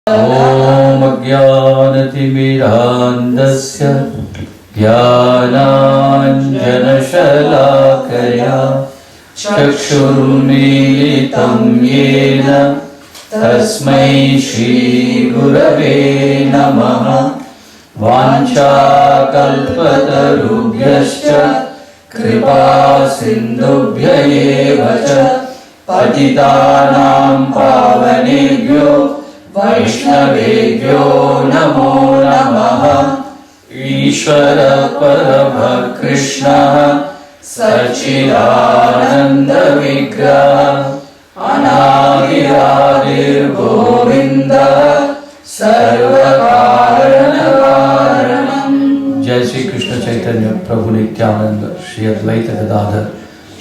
ॐ अज्ञानतिमिरान्धस्य ज्ञानाञ्जनशलाकया चक्षुरुन्मीलितं येन तस्मै श्रीगुरवे नमः। वाञ्छाकल्पतरुभ्यश्च कृपासिन्धुभ्य एव च पतितानां पावनेभ्यो वैष्णवेभ्यो नमो नमः। ईश्वर परमकृष्णः सच्चिदानन्द विग्रह अनादिरादिर्गोविन्दः सर्वकारणकारणम्। जय श्री कृष्ण चैतन्य प्रभु नित्यानंद श्री अद्वैत गदाधर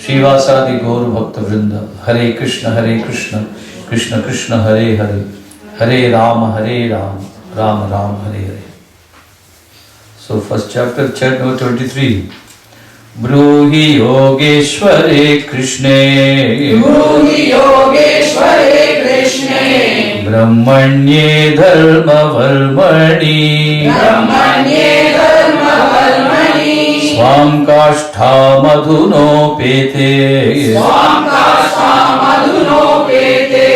श्रीवासादि गौर भक्त वृंद। हरे कृष्ण कृष्ण कृष्ण हरे हरे, हरे Ram Ram Ram Hare Hare. So first chapter number 23. ब्रूहि योगेश्वरे कृष्णे, ब्रूहि योगेश्वरे कृष्णे, ब्रह्मण्ये धर्मवर्मणि, ब्रह्मण्ये धर्मवर्मणि, स्वां काष्ठामधुनोपेते, स्वां काष्ठामधुनोपेते,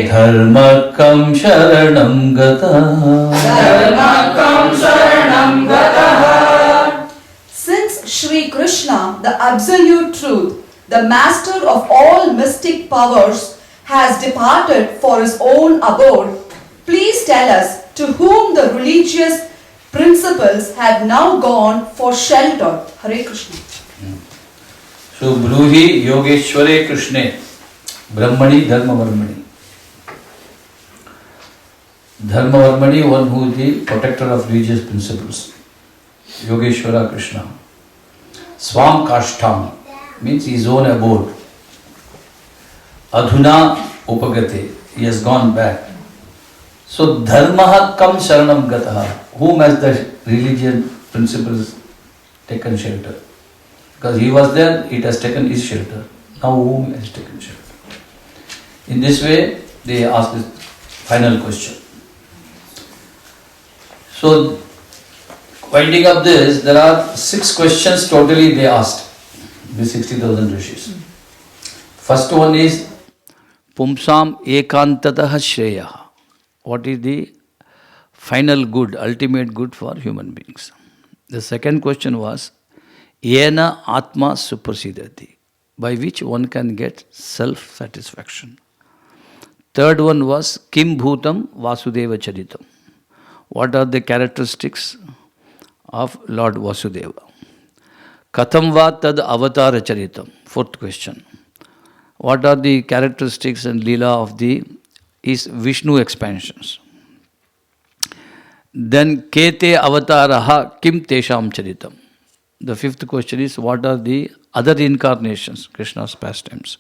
धर्मकं शरणं गतः, धर्मकं शरणं गतः। Since Shri Krishna, the absolute truth, the master of all mystic powers, has departed for his own abode, please tell us to whom the religious principles have now gone for shelter. Hare Krishna. So ब्रूहि योगेश्वरे कृष्णे, ब्रह्मणि धर्मवर्मणि. Dharmavarmani, one who is the protector of religious principles. Yogeshwara Krishna. Swam Kashtam means his own abode. Adhuna Upagate, he has gone back. So Dharmaha Kam Sharanam Gataha, whom has the religion principles taken shelter? Because he was there, it has taken his shelter. Now whom has taken shelter? In this way, they ask this final question. So, winding up this, there are 6 questions totally they asked, the 60,000 rishis. First one is, Pumsam ekantataha shreyaha. What is the final good, ultimate good for human beings? The second question was, Yena atma suprasidati, by which one can get self-satisfaction. Third one was, Kim bhutam vasudeva charitam. What are the characteristics of Lord Vasudeva? Katham va tad avatara charitam. Fourth question. What are the characteristics and lila of the Vishnu expansions? Then kete avataraha kim tesham charitam. The fifth question is, what are the other incarnations, Krishna's pastimes?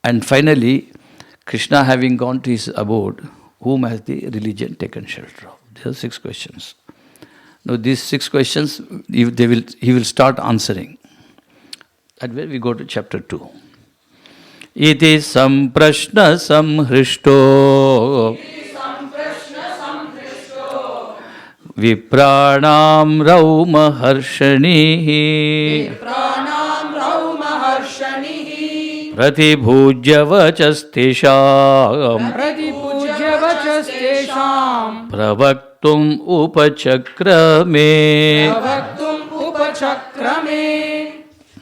And finally, Krishna having gone to his abode, whom has the religion taken shelter of? These are 6 questions. Now these 6 questions, he will start answering. At where we go to chapter 2. Iti samprashna samhrishto vipranam raumaharshanihi Pranam Raumaharshanihi, pratibhujya vachastesham Pratipujya vachastesham, pravaktum upachakrame. Pravaktum upachakrame.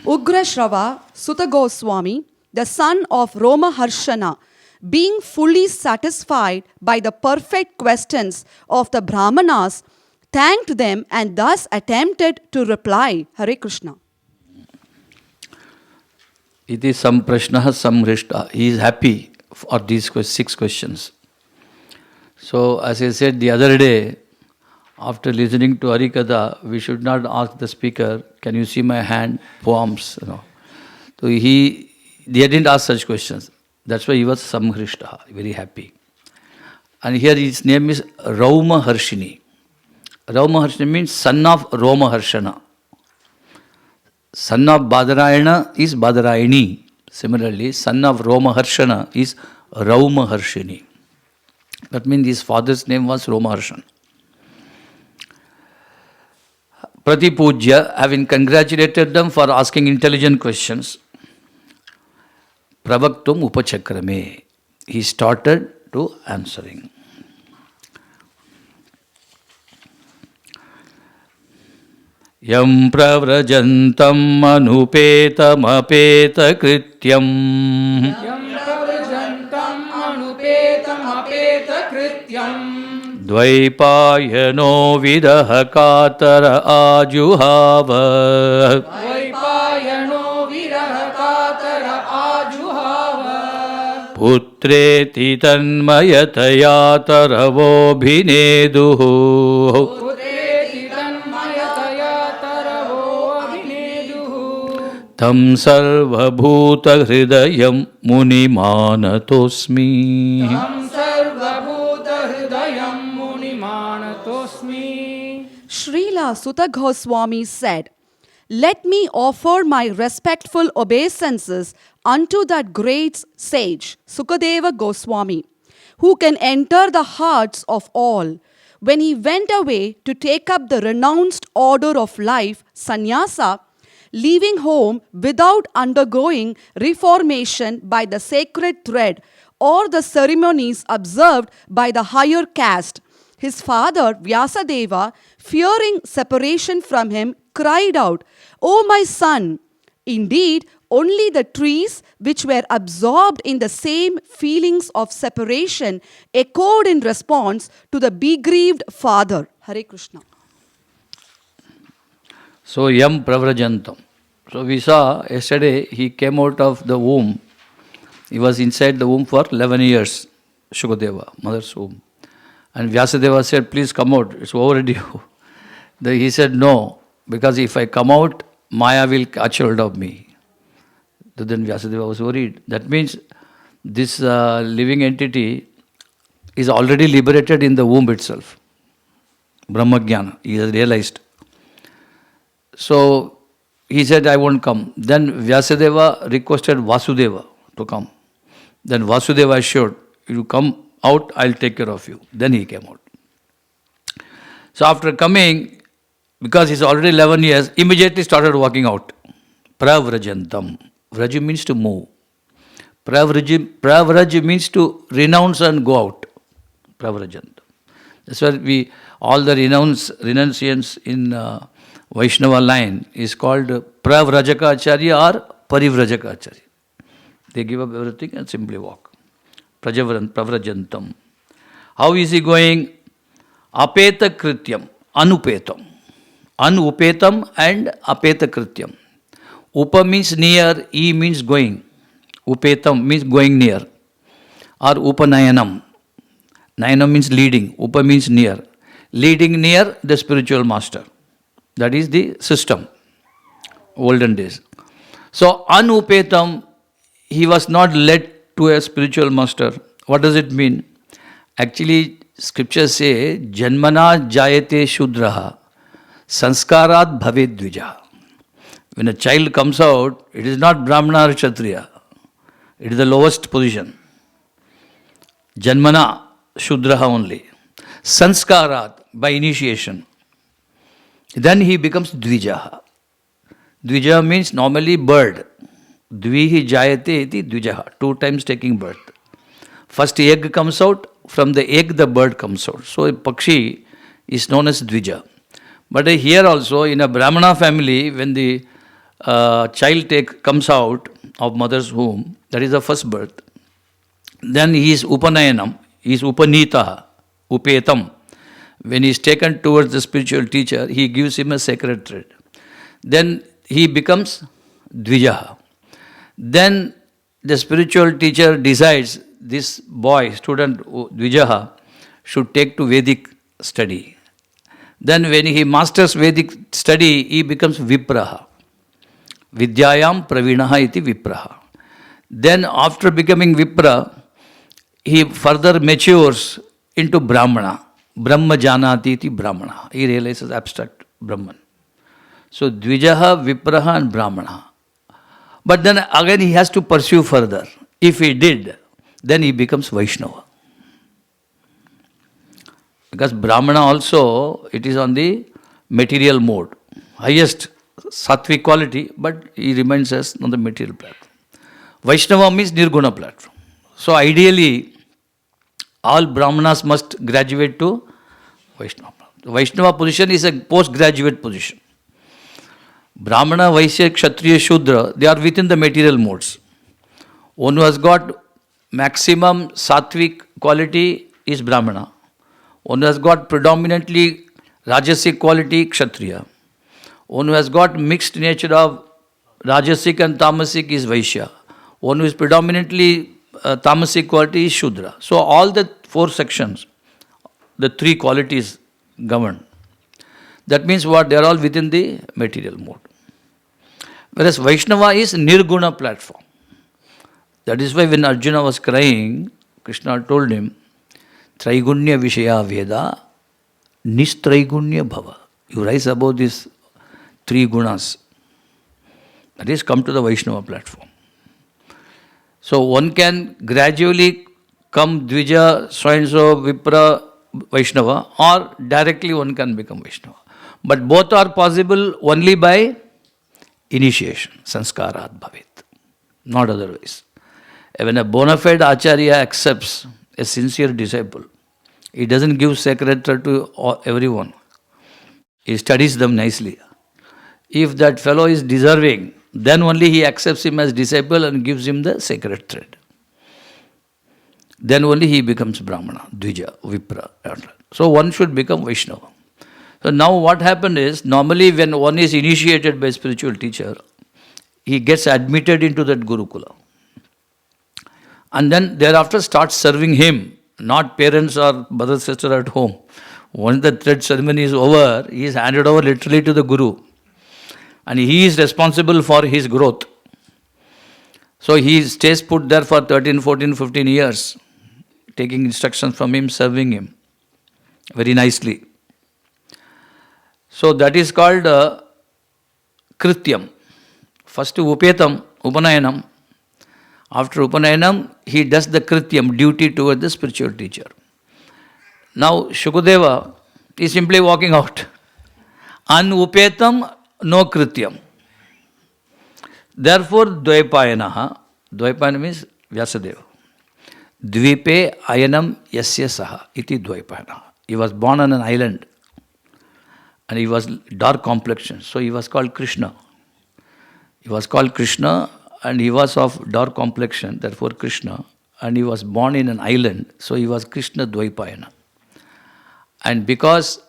Ugra Shrava Sutta Goswami, the son of Roma Harshana, being fully satisfied by the perfect questions of the Brahmanas, thanked them and thus attempted to reply. Hare Krishna. Iti samprashnaha samhrishta. He is happy for these 6 questions. So, as I said the other day, after listening to Harikatha, we should not ask the speaker, can you see my hand, palms, So they didn't ask such questions. That's why he was samhrishta, very happy. And here his name is Rauma Harshini. Rauma Harshini means son of Roma Harshana. Son of Badarayana is Badarayani. Similarly, son of Roma Harshana is Rauma Harshini. That means his father's name was Romaharshan. Pratipujya, having congratulated them for asking intelligent questions, Pravaktum Upachakrame, he started to answering. Yam pravrajantam anupetam apeta krityam यं प्रव्रजन्तम् अनुपेतम् अपेतकृत्यम् Dvaipayano vidaha katara ajuhava द्वैपायनो विरहकातर आजुहाव Putreti tanmayataya taravobhineduhu पुत्रेति तन्मयतया तरवोऽभिनेदुः Tam sarvabhuta hridayam munimanatosmi तं सर्वभूतहृदयं मुनिमानतोऽस्मि Srila Sutta Goswami said, "Let me offer my respectful obeisances unto that great sage, Sukadeva Goswami, who can enter the hearts of all. When he went away to take up the renounced order of life, sannyasa, leaving home without undergoing reformation by the sacred thread or the ceremonies observed by the higher caste, his father Vyasadeva, fearing separation from him, cried out, 'O my son, indeed only the trees which were absorbed in the same feelings of separation echoed in response to the begrieved father.'" Hare Krishna. So yam pravrajantam. So we saw yesterday he came out of the womb. He was inside the womb for 11 years, Shukadeva, mother's womb. And Vyasadeva said, "Please come out, it's overdue." He said, "No, because if I come out, Maya will catch hold of me." So then Vyasadeva was worried. That means this living entity is already liberated in the womb itself. Brahmajnana, he has realized. So he said, "I won't come." Then Vyasadeva requested Vasudeva to come. Then Vasudeva assured, "You come out, I'll take care of you." Then he came out. So after coming, because he's already 11 years, immediately started walking out. Pravrajantam. Vraj means to move. Pravraj means to renounce and go out. Pravrajantam. That's why all the renunciants in Vaishnava line is called Pravrajaka Acharya or Parivrajaka Acharya. They give up everything and simply walk. Pravrajantam. How is he going? Apeta krityam, anupetam. Anupetam and apeta krityam. Upa means near, e means going. Upetam means going near. Or upanayanam. Nayanam means leading. Upa means near. Leading near the spiritual master. That is the system. Olden days. So anupetam, he was not led to a spiritual master. What does it mean? Actually, scriptures say, Janmana jayate shudraha, sanskarat bhaved dvija. When a child comes out, it is not Brahmana or Kshatriya. It is the lowest position. Janmana, shudraha only. Sanskarat, by initiation. Then he becomes dvijaha. Dvija means normally bird. Dvihi jayate iti dvijaha. 2 times taking birth. First egg comes out, from the egg the bird comes out. So a pakshi is known as dvija. But here also in a Brahmana family, when the child comes out of mother's womb, that is the first birth. Then he is upanayanam, he is upanitaha, upetam. When he is taken towards the spiritual teacher, he gives him a sacred thread. Then he becomes dvijaha. Then the spiritual teacher decides this boy, student dvijaha, should take to Vedic study. Then when he masters Vedic study, he becomes vipraha. Vidyayam pravinaha iti vipraha. Then after becoming vipra, he further matures into brahmana. Brahma janati iti brahmana. He realizes abstract Brahman. So dvijaha, vipraha and brahmana. But then again he has to pursue further. If he did, then he becomes Vaishnava. Because Brahmana also, it is on the material mode. Highest sattvic quality, but he remains as on the material platform. Vaishnava means Nirguna platform. So ideally, all Brahmanas must graduate to Vaishnava. The Vaishnava position is a postgraduate position. Brahmana, Vaishya, Kshatriya, Shudra, they are within the material modes. One who has got maximum sattvic quality is Brahmana. One who has got predominantly Rajasic quality, Kshatriya. One who has got mixed nature of Rajasic and Tamasic is Vaishya. One who is predominantly Tamasic quality is Shudra. So all the four sections, the three qualities govern. That means what? They are all within the material mode. Whereas Vaishnava is Nirguna platform. That is why when Arjuna was crying, Krishna told him, Traigunya Vishaya Veda, Nistraigunya Bhava. You rise above these three gunas. That is, come to the Vaishnava platform. So one can gradually come Dvija, so-and-so, Vipra, Vaishnava, or directly one can become Vaishnava. But both are possible only by initiation, sanskarat bhavit, not otherwise. When a bona fide acharya accepts a sincere disciple, he doesn't give sacred thread to everyone. He studies them nicely. If that fellow is deserving, then only he accepts him as disciple and gives him the sacred thread. Then only he becomes Brahmana, Dvija, Vipra. So one should become Vaishnava. So now what happened is, normally when one is initiated by a spiritual teacher, he gets admitted into that Gurukula. And then thereafter starts serving him, not parents or brother, sister at home. Once the thread ceremony is over, he is handed over literally to the Guru. And he is responsible for his growth. So he stays put there for 13, 14, 15 years, taking instructions from him, serving him very nicely. So that is called Krityam. First Upetam, Upanayanam. After Upanayanam, he does the Krityam, duty toward the spiritual teacher. Now Shukadeva is simply walking out. Anupetam, no Krityam. Therefore, Dvaipayanaha, Dvaipayana means Vyasadeva. Dvipe ayanam yasya saha, iti Dvaipayanaha. He was born on an island and he was dark complexion, so he was called Krishna. He was called Krishna and he was of dark complexion, therefore Krishna. And he was born in an island, so he was Krishna Dvaipayana. And because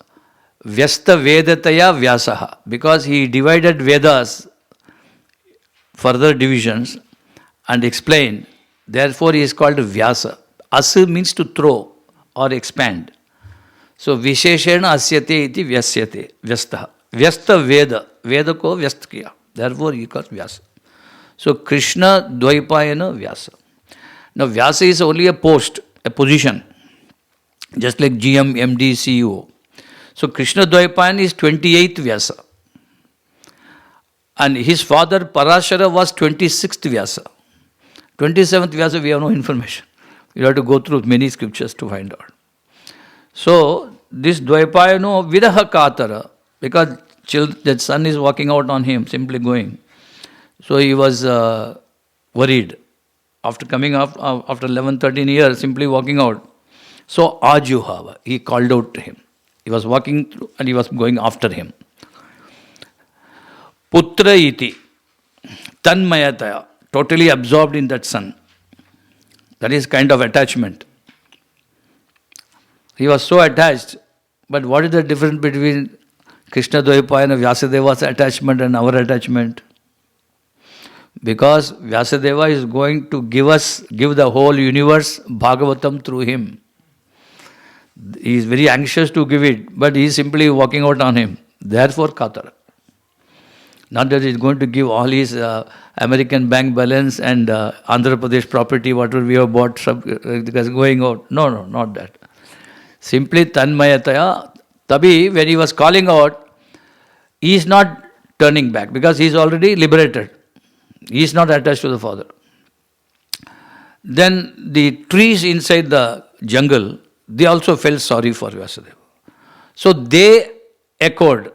Vyasta Vedataya Vyasaha, because he divided Vedas, further divisions, and explained, therefore he is called Vyasa. Asa means to throw or expand. So Visheshena Asyate iti Vyasyate, Vyasta. Vyasta Veda, Veda ko Vyast kiya. Therefore he is called Vyasa. So Krishna Dvaipayana Vyasa. Now Vyasa is only a post, a position, just like GM, MD, CEO. So Krishna Dvaipayana is 28th Vyasa. And his father Parashara was 26th Vyasa. 27th Vyasa we have no information. You have to go through many scriptures to find out. So this Dvaipayano Viraha Katara, because that son is walking out on him, simply going. So he was worried. After coming up, after 11, 13 years, simply walking out. So Ajuhava, he called out to him. He was walking through and he was going after him. Putra iti, tanmayataya, totally absorbed in that son. That is kind of attachment. He was so attached, but what is the difference between Krishna Dvaipayana, Vyasadeva's attachment and our attachment? Because Vyasadeva is going to give the whole universe Bhagavatam through him. He is very anxious to give it, but he is simply walking out on him. Therefore, Katara. Not that he is going to give all his American bank balance and Andhra Pradesh property, whatever we have bought, going out. No, not that. Simply Tanmayataya. Tabi, when he was calling out, he is not turning back because he is already liberated. He is not attached to the father. Then the trees inside the jungle, they also felt sorry for Vyasadeva. So they echoed.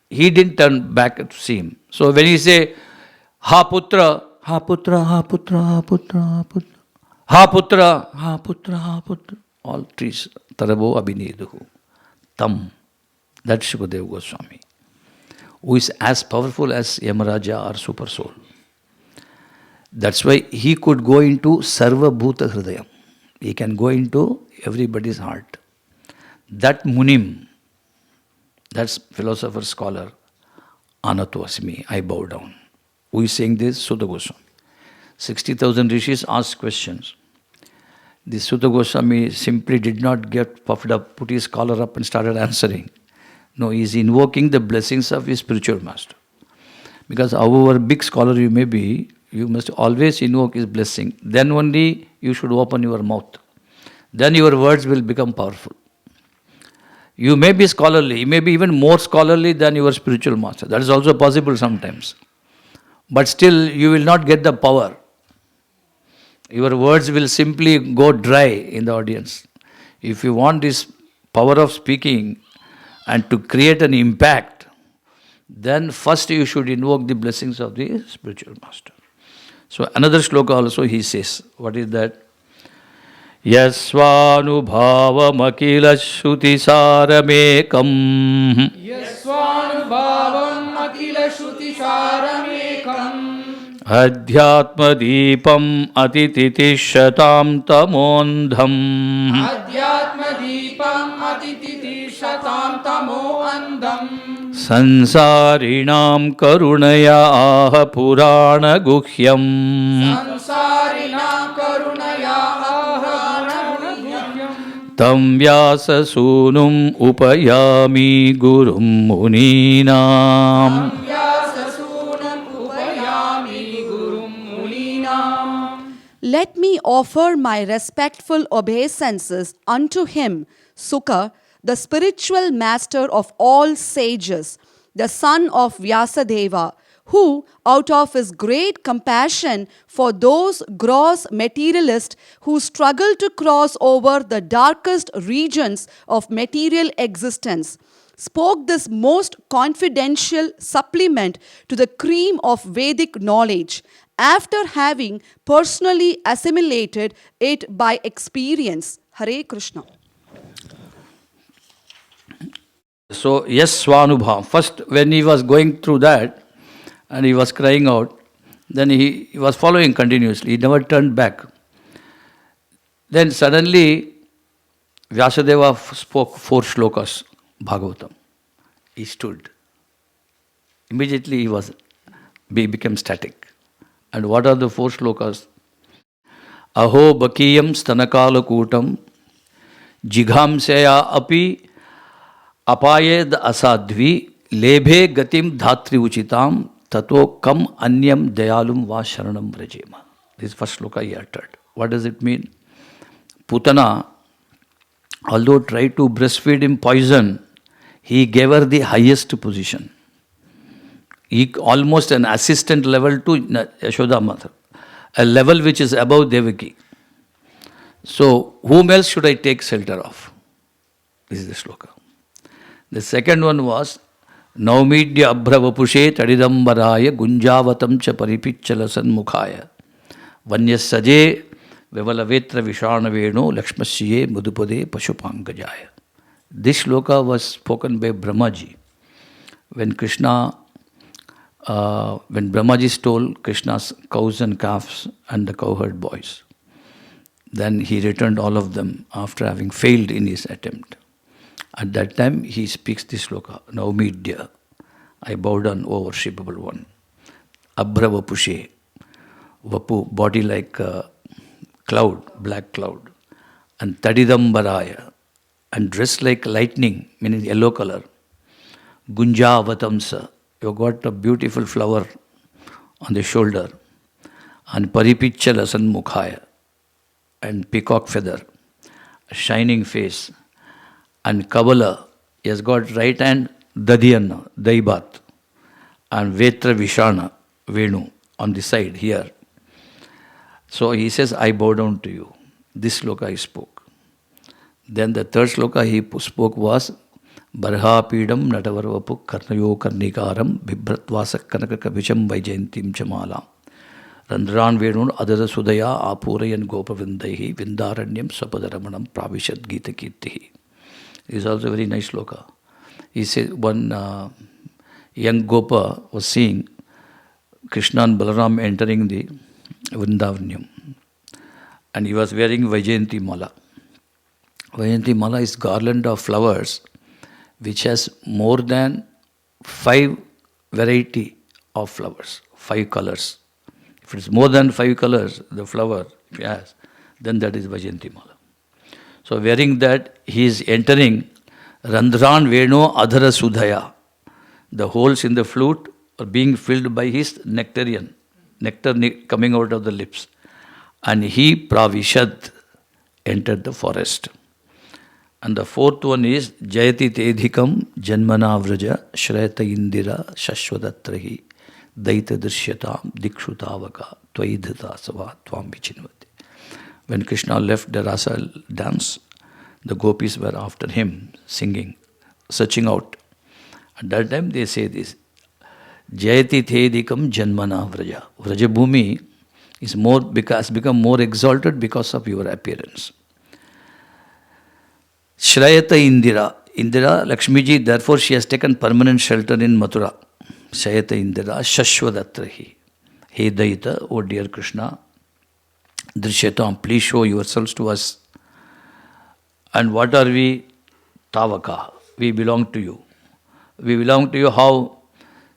He didn't turn back to see him. So when he say, Ha putra, ha putra, ha putra, ha putra, ha putra, ha putra, ha putra, ha putra, all trees, tarabo abhineduhu, tam, that's Shukadeva Goswami, who is as powerful as Yamaraja or Super Soul. That's why he could go into Sarva Bhuta Hridayam. He can go into everybody's heart. That Munim, that's philosopher, scholar, Anato Asmi, I bow down. Who is saying this? Sutta Goswami. 60,000 rishis asked questions. This Sutta Goswami simply did not get puffed up, put his collar up and started answering. No, he is invoking the blessings of his spiritual master. Because however big scholar you may be, you must always invoke his blessing. Then only you should open your mouth. Then your words will become powerful. You may be scholarly, you may be even more scholarly than your spiritual master. That is also possible sometimes. But still, you will not get the power. Your words will simply go dry in the audience. If you want this power of speaking and to create an impact, then first you should invoke the blessings of the spiritual master. So another shloka also he says, what is that? Yasvanubhavamakila shruti-saramekam Yasvanubhavam akila shruti-saramekam Adhyatma-deepam atititishatam tamondham Adhyatma-deepam atititishatam tamo andham Sansarinam karunaya aha purana guhyam Sansarinam karunaya ahana guhyam Tam vyasa sunum upayami gurum muninam Vyasasunam upayami gurum muninam. Let me offer my respectful obeisances unto him, Sukha, the spiritual master of all sages, the son of Vyasadeva, who, out of his great compassion for those gross materialists who struggle to cross over the darkest regions of material existence, spoke this most confidential supplement to the cream of Vedic knowledge, after having personally assimilated it by experience. Hare Krishna. So, yes, Svanubhav. First, when he was going through that and he was crying out, then he was following continuously. He never turned back. Then suddenly, Vyasadeva spoke 4 shlokas, Bhagavatam. He stood. Immediately he became static. And what are the 4 shlokas? Aho bakiyam stanakala kutam jighamsaya api apayed asadvi lebhe gatim dhatri uchitam tato kam anyam dayalum va sharanam vrajema. This first shloka he uttered. What does it mean? Putana, although tried to breastfeed him poison, he gave her the highest position. He almost an assistant level to Yashoda Mother, a level which is above Devaki. So, whom else should I take shelter of? This is the shloka. The second one was Naumidya abhravapushe tadidambaraya gunjavatam cha paripicchalasan mukhaya vanyasaje vivalavetra vishanaveno lakshmasye mudupade pashupangajaya. This shloka was spoken by Brahmaji when Brahmaji stole Krishna's cows and calves and the cowherd boys. Then he returned all of them after having failed in his attempt. At that time he speaks this shloka, Naumidya, I bow down, O worshipable one. Abhravapushe, Vapu, body like a cloud, black cloud. And Tadidambaraya, and dressed like lightning, meaning yellow color. Gunjavatamsa, you got a beautiful flower on the shoulder. And Paripicchalasan Mukhaya, and peacock feather, a shining face. And Kavala, he has got right hand Dadhyana, Daibat, and Vetra Vishana, Venu, on the side here. So he says, I bow down to you. This sloka I spoke. Then the third sloka he spoke was Barhapidam Natavarvapu Karnayo Karnikaram Bibratvasak Kanaka Kavicham Vaijayantim Chamala Randran Venun Adara Sudaya Apurayan Gopavindaihi Vindaranyam Sapadaramanam Pravishad Gita Kirtihi. This is also a very nice sloka. He said one young Gopa was seeing Krishna and Balaram entering the Vrindavanam, and he was wearing Vaijayanti Mala. Vaijayanti Mala is garland of flowers which has more than 5 variety of flowers, 5 colors. If it is more than 5 colors, the flower, if it has, then that is Vaijayanti Mala. So wearing that, he is entering Randhran Veno Adhara Sudhaya. The holes in the flute are being filled by his nectar coming out of the lips. And he, Pravishad, entered the forest. And the fourth one is Jayati Tedhikam Janmana Vraja Shrayata Indira Shashwadatrahi Daita Drishyatam Dikshutavaka Tvaidhata Sava Tvam Vichinvati. When Krishna left the Rasa dance, the gopis were after him, singing, searching out. At that time they say this, Jayati Tedhikam Janmana Vraja. Vrajabhumi has become more exalted because of your appearance. Shrayata Indira. Indira, Lakshmiji, therefore she has taken permanent shelter in Mathura. Shrayata Indira, Shashwadatrahi. Hey Daita, O dear Krishna, Drishyatam, please show yourselves to us. And what are we? Tavaka. We belong to you. We belong to you how?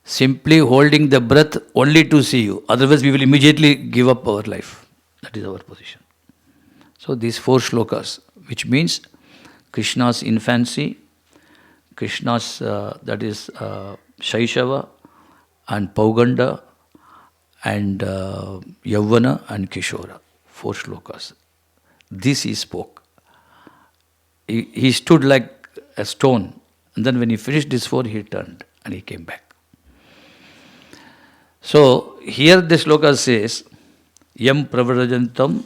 Simply holding the breath only to see you. Otherwise we will immediately give up our life. That is our position. So these 4 shlokas, which means Krishna's infancy, Krishna's, Shaishava and Pauganda and Yavana and Kishora. 4 shlokas. This he spoke. He stood like a stone, and then when he finished this 4, he turned and he came back. So here the sloka says, Yam Pravrajantam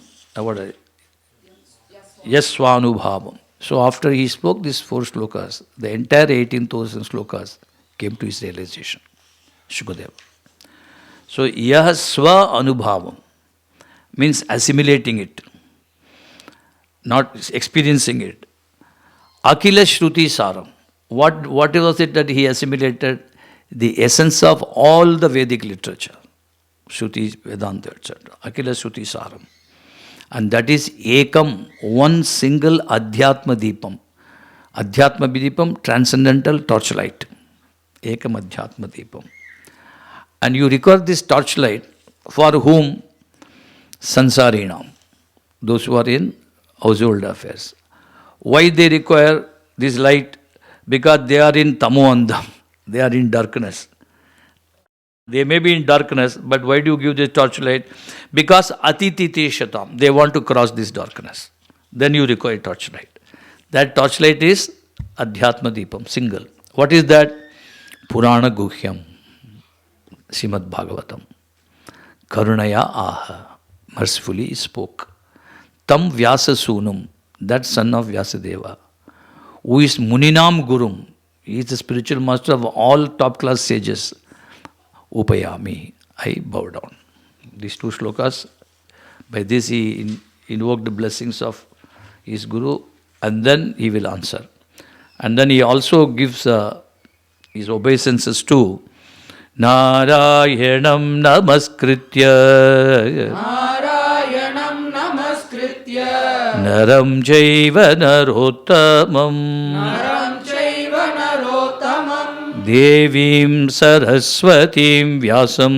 Yaswanubhavam. So after he spoke these 4 slokas, the entire 18,000 slokas came to his realization. Shukadeva. So Yahaswa Anubhavam means assimilating it, not experiencing it. Akila Shruti Saram. What was it that he assimilated? The essence of all the Vedic literature. Shruti, Vedanta, etc. Akila Shruti Saram. And that is Ekam, one single Adhyatma Deepam. Adhyatma Deepam, transcendental torchlight. Ekam Adhyatma Deepam. And you require this torchlight for whom? Sansarinam. Those who are in household affairs. Why they require this light? Because they are in Tamoandam. They are in darkness. They may be in darkness, but why do you give this torchlight? Because atititi shatam. They want to cross this darkness. Then you require torchlight. That torchlight is Adhyatma Deepam, single. What is that? Purana Guhyam. Srimad Bhagavatam. Karunaya aha. Mercifully spoke. Tam Vyasa Sunum. That son of Vyasadeva. Who is Muninam Gurum. He is the spiritual master of all top class sages. Upayami. I bow down. These 2 slokas. By this he invoked the blessings of his Guru, and then he will answer. And then he also gives his obeisances to Narayanam Namaskritya Narayanam Namaskritya Naram Jaiva Narottamam Naram Chaiva Narottamam Devim Saraswatim Vyasam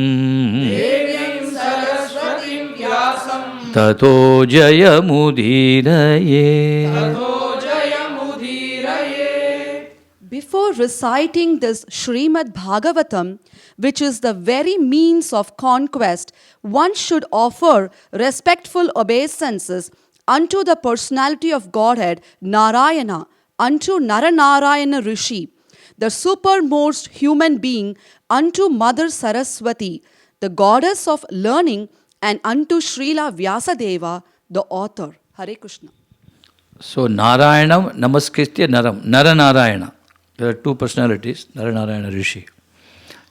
Devim Saraswatim Vyasam Tato Jayamudiraye. Tato Jayamudiraye. Before reciting this Srimad Bhagavatam, which is the very means of conquest, one should offer respectful obeisances unto the personality of Godhead, Narayana, unto Naranarayana Rishi, the supermost human being, unto Mother Saraswati, the goddess of learning, and unto Srila Vyasadeva, the author. Hare Krishna. So Narayanam Namaskritya Naram, Naranarayana. There are two personalities, Naranarayana Rishi.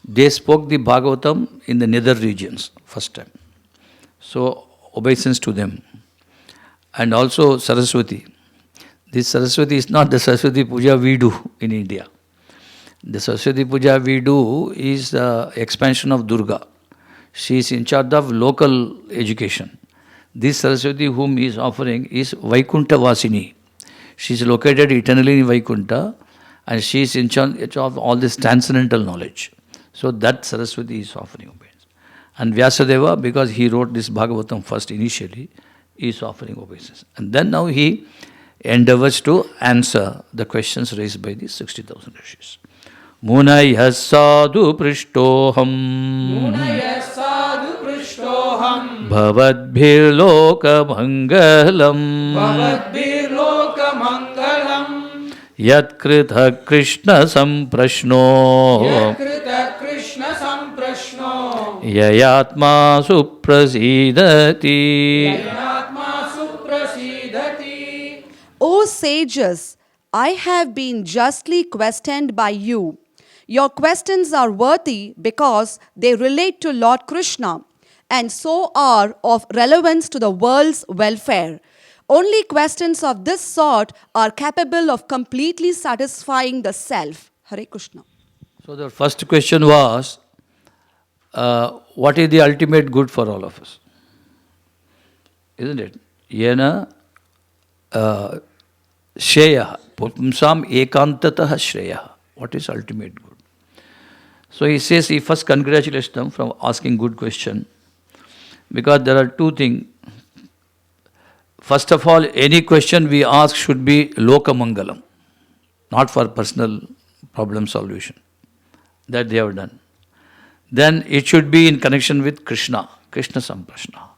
They spoke the Bhagavatam in the nether regions first time. So obeisance to them. And also Saraswati. This Saraswati is not the Saraswati Puja we do in India. The Saraswati Puja we do is the expansion of Durga. She is in charge of local education. This Saraswati whom he is offering is Vaikuntha Vasini. She is located eternally in Vaikuntha and she is in charge of all this transcendental knowledge. So that Saraswati is offering obeisance. And Vyasadeva, because he wrote this Bhagavatam first initially, is offering obeisance. And then now he endeavors to answer the questions raised by the 60,000 rishis. Munaya sadhu prishtoham Munaya sadhu prishtoham bhavadbhirloka mangalam Bhavadbhir loka mangalam yat kritha krishna samprashno Yakrita Krishna samprashno yayatma suprasidati. Yayatma suprasidati. O sages, I have been justly questioned by you. Your questions are worthy because they relate to Lord Krishna and so are of relevance to the world's welfare. Only questions of this sort are capable of completely satisfying the self. Hare Krishna. So the first question was, what is the ultimate good for all of us? Isn't it? Yena shreya, pumsam ekantatah shreya. What is ultimate good? So he says he first congratulates them from asking good question, because there are two things. First of all, any question we ask should be loka mangalam, not for personal problem solution. That they have done. Then it should be in connection with Krishna, Krishna Samprashna.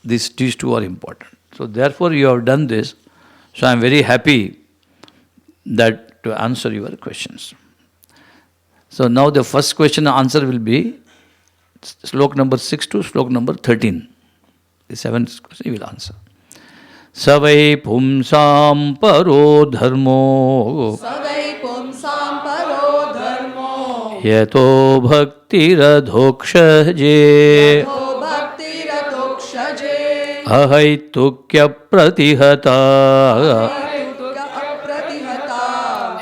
These two are important. So therefore you have done this. So I am very happy that to answer your questions. So now the first question and answer will be slok number 6 to slok number 13. The 7th question you will answer. Savai pumsam paro dharmo Savai pumsam paro dharmo yato bhakti radhokshaje Yato bhakti ratokshage ahaitukya pratihata Ayutuka apratihata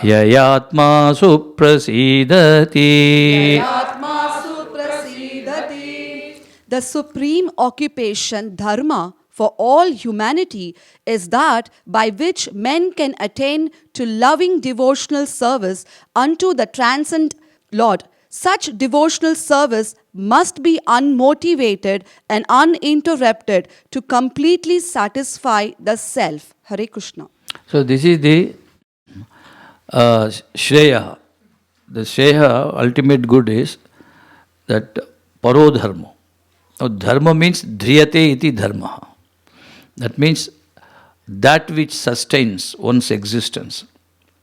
yayatma suprasidati. Atma suprasidati. The supreme occupation, dharma, for all humanity is that by which men can attain to loving devotional service unto the transcendent Lord. Such devotional service must be unmotivated and uninterrupted to completely satisfy the self. Hare Krishna. So this is the Shreya. The Shreya, ultimate good is that paro dharma. Now dharma means dhriyate iti dharma. That means that which sustains one's existence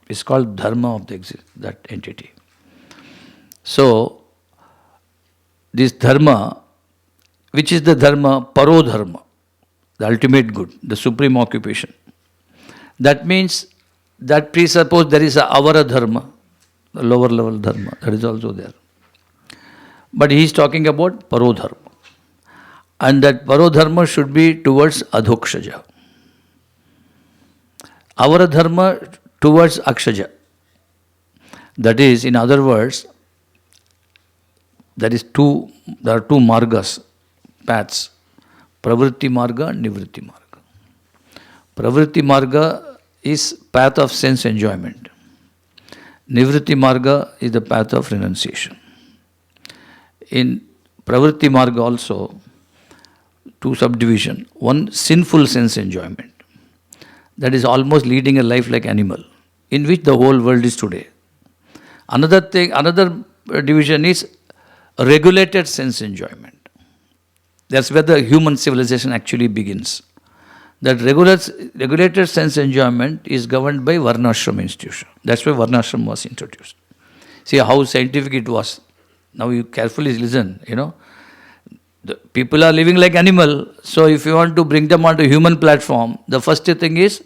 is called dharma of that entity. So this dharma, which is the dharma, paro dharma, the ultimate good, the supreme occupation. That means that presuppose there is a avara dharma, the lower level dharma, that is also there. But he is talking about paro dharma. And that paro dharma should be towards adhokshaja. Avara dharma towards akshaja. That is, in other words, there are two margas, paths, pravritti marga and nivritti marga. Pravritti marga is path of sense enjoyment. Nivritti marga is the path of renunciation. In pravritti marga also, two subdivision. One, sinful sense enjoyment. That is almost leading a life like animal, in which the whole world is today. Another division is regulated sense enjoyment. That's where the human civilization actually begins. That regulated sense enjoyment is governed by Varnashram institution. That's why Varnashram was introduced. See how scientific it was. Now you carefully listen, The people are living like animal, so if you want to bring them onto human platform, the first thing is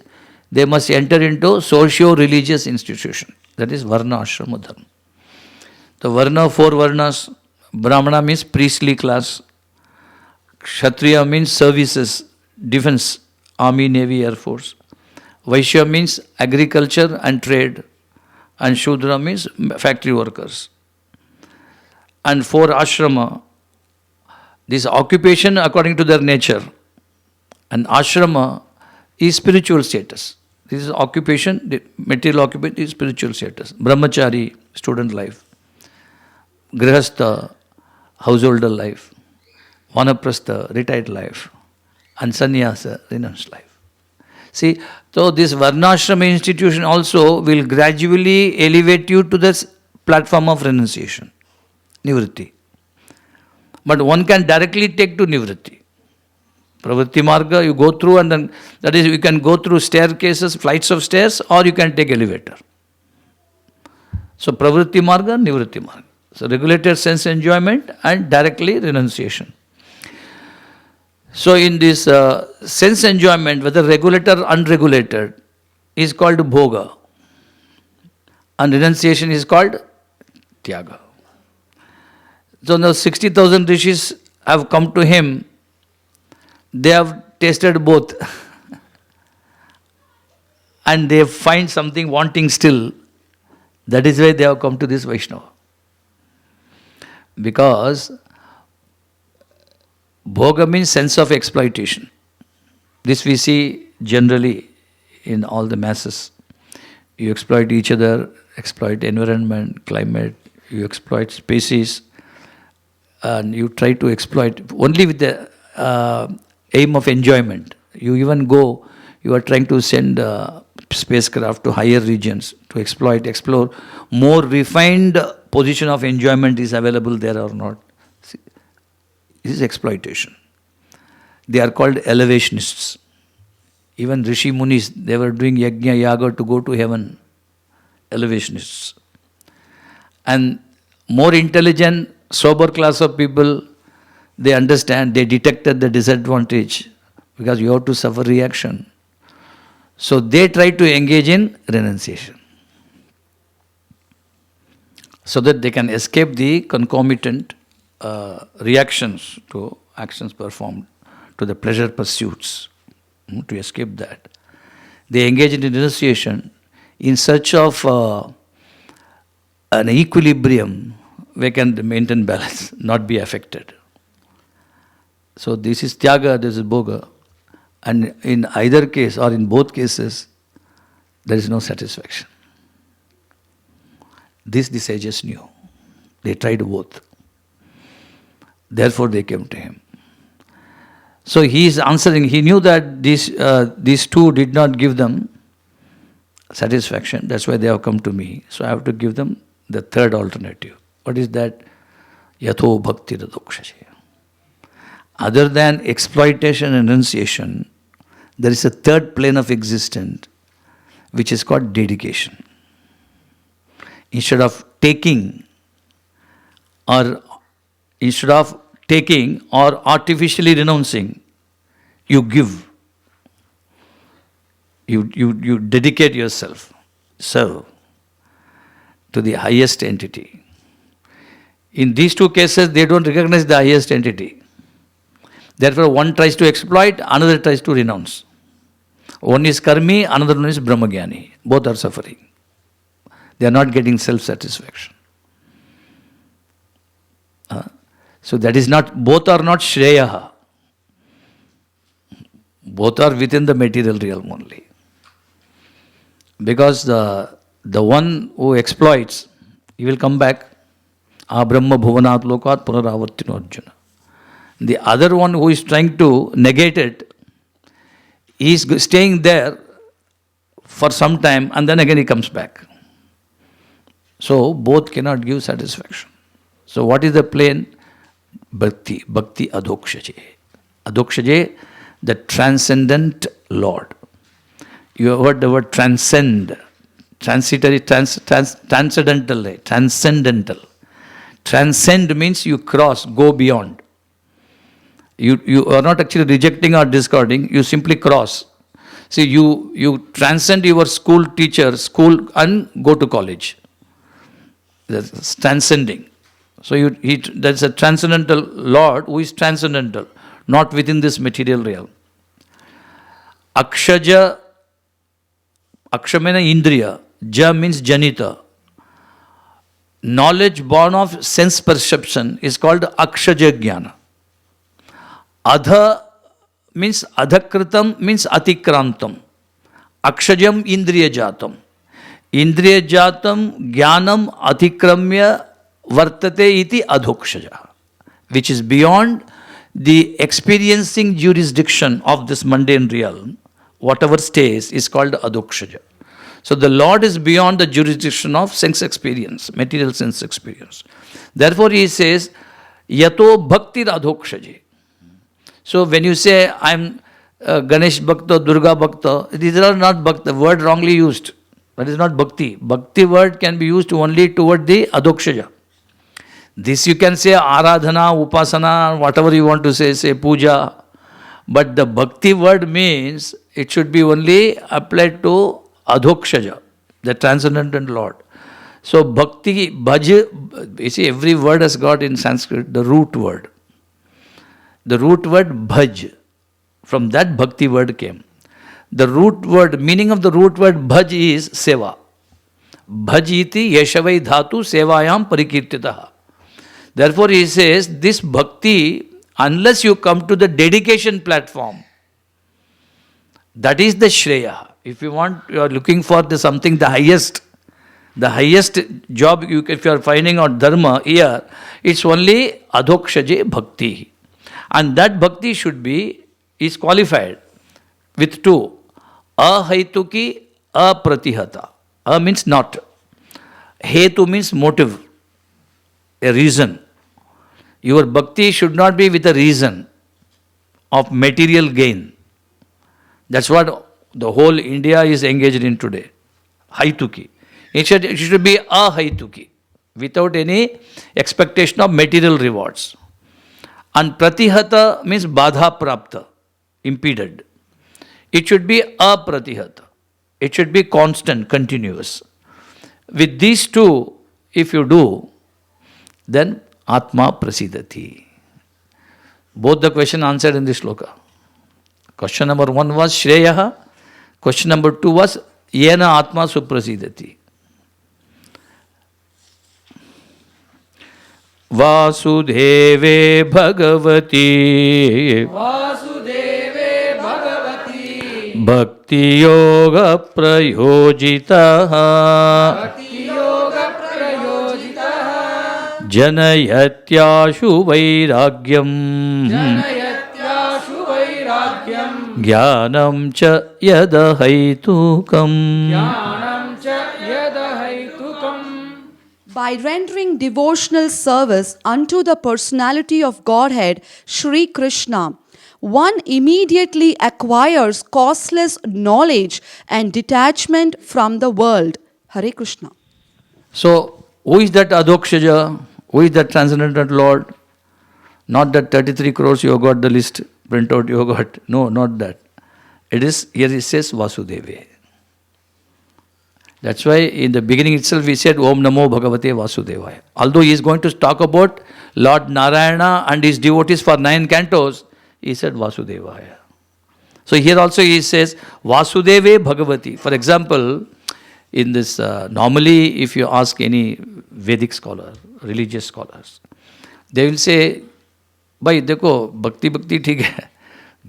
they must enter into socio-religious institution. That is Varna Ashrama Dharma. The Varna, 4 Varnas, Brahmana means priestly class, Kshatriya means services, defense, army, navy, air force. Vaishya means agriculture and trade, and Shudra means factory workers. And 4 ashrama, this occupation according to their nature. And ashrama is spiritual status. This is occupation, the material occupation is spiritual status. Brahmachari, student life. Grihastha, householder life. Vanaprastha, retired life. And sannyasa, renounced life. See, so this Varnashrama institution also will gradually elevate you to this platform of renunciation, nivritti. But one can directly take to nivritti. Pravritti marga, you go through, and then that is, you can go through staircases, flights of stairs, or you can take elevator. So pravritti marga, nivritti marga. So regulated sense enjoyment and directly renunciation. So in this sense enjoyment, whether regulated or unregulated, is called bhoga. And renunciation is called tyaga. So now 60,000 rishis have come to him. They have tasted both. And they find something wanting still. That is why they have come to this Vaishnava. Because bhoga means sense of exploitation. This we see generally in all the masses. You exploit each other, exploit environment, climate, you exploit species, and you try to exploit only with the aim of enjoyment. You even go, you are trying to send spacecraft to higher regions to explore more refined position of enjoyment is available there or not. See, this is exploitation. They are called elevationists. Even Rishi Munis, they were doing yajna yaga to go to heaven. Elevationists. And more intelligent, sober class of people, they understand, they detected the disadvantage because you have to suffer reaction. So they try to engage in renunciation so that they can escape the concomitant reactions to actions performed, to the pleasure pursuits, to escape that. They engage in renunciation in search of an equilibrium where can maintain balance, not be affected. So this is tyaga, this is bhoga. And in either case or in both cases, there is no satisfaction. This the sages knew. They tried both. Therefore they came to him. So he is answering, he knew that these two did not give them satisfaction. That's why they have come to me. So I have to give them the third alternative. What is that? Yatho bhakti radokshache. Other than exploitation and renunciation, there is a third plane of existence which is called dedication. Instead of taking or artificially renouncing, you give. You dedicate yourself, serve to the highest entity. In these two cases, they don't recognize the highest entity. Therefore, one tries to exploit, another tries to renounce. One is karmi, another one is brahmagyani. Both are suffering. They are not getting self-satisfaction. So that is not, both are not shreyaha. Both are within the material realm only. Because the one who exploits, he will come back. Brahma bhuvanat lokat punaravartino Arjuna. The other one who is trying to negate it, he is staying there for some time and then again he comes back. So both cannot give satisfaction. So what is the plane? Bhakti adokshaje. Adokshaje, the transcendent Lord. You have heard the word transcend. Transitory, transcendental. Transcendental. Transcend means you cross, go beyond. You are not actually rejecting or discarding, you simply cross. See, you transcend your school teacher, school, and go to college. That's transcending. So that's a transcendental Lord who is transcendental, not within this material realm. Akshaja, Akshamena Indriya, Ja means Janita. Knowledge born of sense perception is called Akshaja Jnana. Adha means Adhakritam means Atikrantam. Akshajam Indriya Jatam. Indriya Jatam Jnanam Atikramya Vartate iti Adhokshaja, which is beyond the experiencing jurisdiction of this mundane realm. Whatever stays is called Adhokshaja. So the Lord is beyond the jurisdiction of sense experience, material sense experience. Therefore he says, Yato Bhakti Adhokshaji. So when you say, I'm Ganesh Bhakta, Durga Bhakta, these are not Bhakta, word wrongly used. That is not Bhakti. Bhakti word can be used only toward the Adhokshaja. This you can say Aradhana, Upasana, whatever you want to say Puja. But the Bhakti word means it should be only applied to Adhokshaja, the transcendental Lord. So Bhakti, Bhaj, you see every word has got in Sanskrit the root word. The root word Bhaj, from that Bhakti word came. The root word, meaning of the root word Bhaj is Seva. Bhajiti Yeshavai Dhatu Sevayam Parikirtitaha. Therefore he says, this Bhakti, unless you come to the dedication platform, that is the Shreya. If you are looking for something, the highest job, if you are finding out Dharma here, it's only Adhokshaje Bhakti. And that Bhakti is qualified with two. Ahaituki, apratihata. A means not. Hetu means motive, a reason. Your bhakti should not be with a reason of material gain. That's what the whole India is engaged in today. Haituki. It should be ahaituki, without any expectation of material rewards. And pratihata means badha prapta, impeded. It should be apratihata. It should be constant, continuous. With these two, if you do, then Atma prasidati. Both the question answered in this sloka. Question number 1 was Shreyaha. Question number 2 was Yena Atma suprasidati. Vasudeve Bhagavati Vasudeve Bhagavati Bhakti Yoga Prayojitaha Bhakti Yoga Prayojitaha Janayatyashu Vairagyam Janayatyashu Vairagyam Jnanam cha yadahaitukam. Jnanam cha yadahaitukam. By rendering devotional service unto the personality of Godhead, Sri Krishna, one immediately acquires costless knowledge and detachment from the world. Hare Krishna. So, who is that Adhokshaja? Who is that transcendental Lord? Not that 33 crores you have got the list printout you have got. No, not that. It is, here it says Vasudeva. That's why in the beginning itself we said Om Namo Bhagavate Vasudevaya. Although he is going to talk about Lord Narayana and his devotees for 9 cantos, he said Vasudevaya. So here also he says Vasudeve Bhagavati. For example, in this, normally if you ask any Vedic scholar, religious scholars, they will say, Bhai, dekho, bhakti theek hai.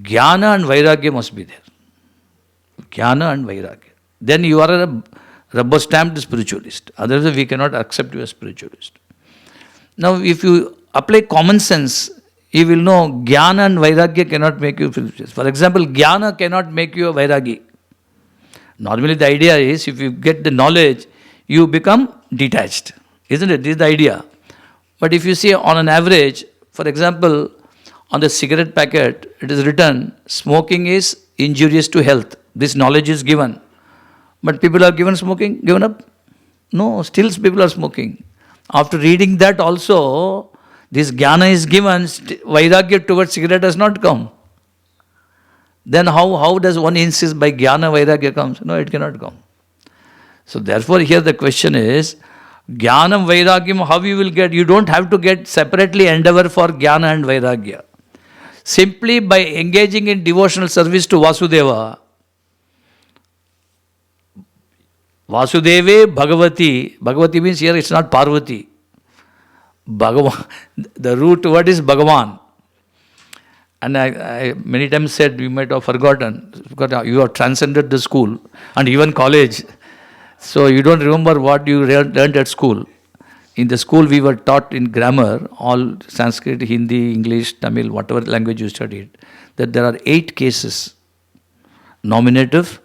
Jnana and Vairagya must be there. Jnana and Vairagya. Then you are a rubber stamped spiritualist. Otherwise we cannot accept you as spiritualist. Now if you apply common sense, you will know Jnana and Vairagya cannot make you spiritualist. For example, Jnana cannot make you a Vairagi. Normally the idea is if you get the knowledge, you become detached. Isn't it? This is the idea. But if you see on an average, for example, on the cigarette packet, it is written, smoking is injurious to health. This knowledge is given. But people are given up? No, still people are smoking. After reading that also, this jnana is given, vairagya towards cigarette has not come. Then how does one insist by Jnana Vairagya comes? No, it cannot come. So therefore here the question is, Jnanam Vairagyam, how you will get? You don't have to get separately endeavor for Jnana and Vairagya. Simply by engaging in devotional service to Vasudeva, Vasudeve Bhagavati, Bhagavati means here it's not Parvati. Bhagavan, the root word is Bhagavan. And I many times said, you might have forgotten, because you have transcended the school and even college. So you don't remember what you learned at school. In the school we were taught in grammar, all Sanskrit, Hindi, English, Tamil, whatever language you studied, that there are 8 cases. Nominative,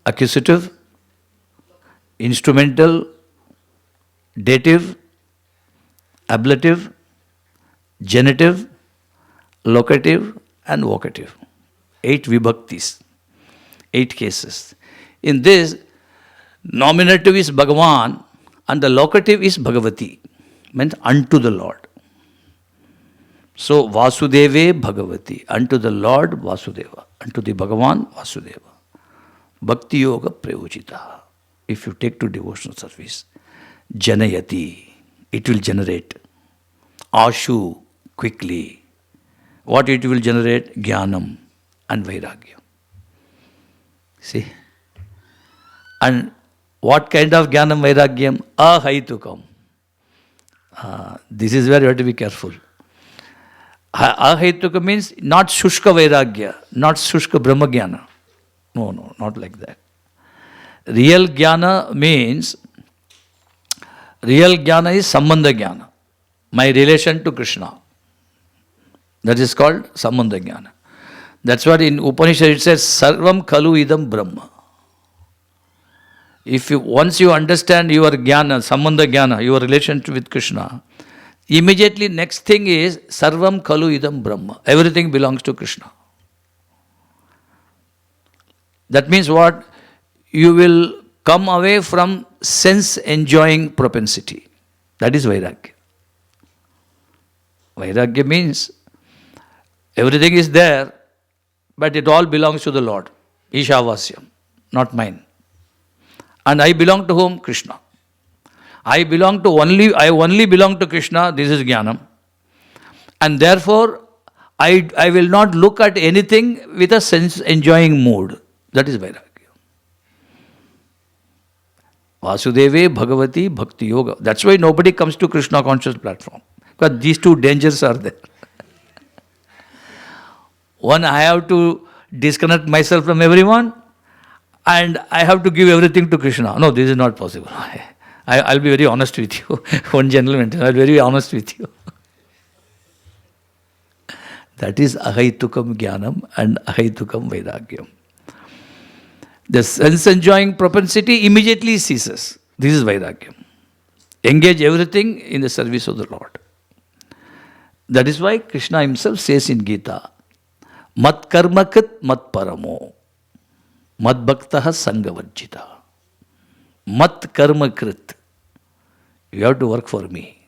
accusative, instrumental, dative, ablative, genitive, locative and vocative. 8 vibhaktis, 8 cases. In this, nominative is Bhagavan and the locative is Bhagavati, means unto the Lord. So Vasudeve Bhagavati, unto the Lord Vasudeva, unto the Bhagavan Vasudeva. Bhakti Yoga Prayojita. If you take to devotional service, Janayati, it will generate. Ashu, quickly. What it will generate? Jnanam and Vairagya. See? And what kind of Jnanam Vairagyam? Ahaitukam. This is where you have to be careful. Ahaitukam means not Shushka Vairagya, not Shushka Brahma Jnana. No, not like that. Real Jnana means, real Jnana is Sambandha Jnana. My relation to Krishna. That is called Sambandha Jnana. That's what in Upanishad it says, Sarvam Khalu Idam Brahma. Once you understand your Jnana, Sambandha Jnana, your relation with Krishna, immediately next thing is Sarvam Khalu Idam Brahma. Everything belongs to Krishna. That means what? You will come away from sense enjoying propensity. That is Vairagya. Vairagya means everything is there, but it all belongs to the Lord. Ishavasyam, not mine. And I belong to whom? Krishna. I only belong to Krishna, this is Jnanam. And therefore, I will not look at anything with a sense enjoying mood. That is Vairagya. Vasudeve Bhagavati Bhakti Yoga. That's why nobody comes to Krishna conscious platform. Because these 2 dangers are there. One, I have to disconnect myself from everyone, and I have to give everything to Krishna. No, this is not possible. I'll be very honest with you. One gentleman, I'll be very honest with you. That is Ahaitukam Jnanam and Ahaitukam Vairagyam. The sense-enjoying propensity immediately ceases. This is Vairagyam. Engage everything in the service of the Lord. That is why Krishna himself says in Gita, Mat karmakrit mat paramo, mat bhaktaha sangavajjita. Mat karmakrit. You have to work for me.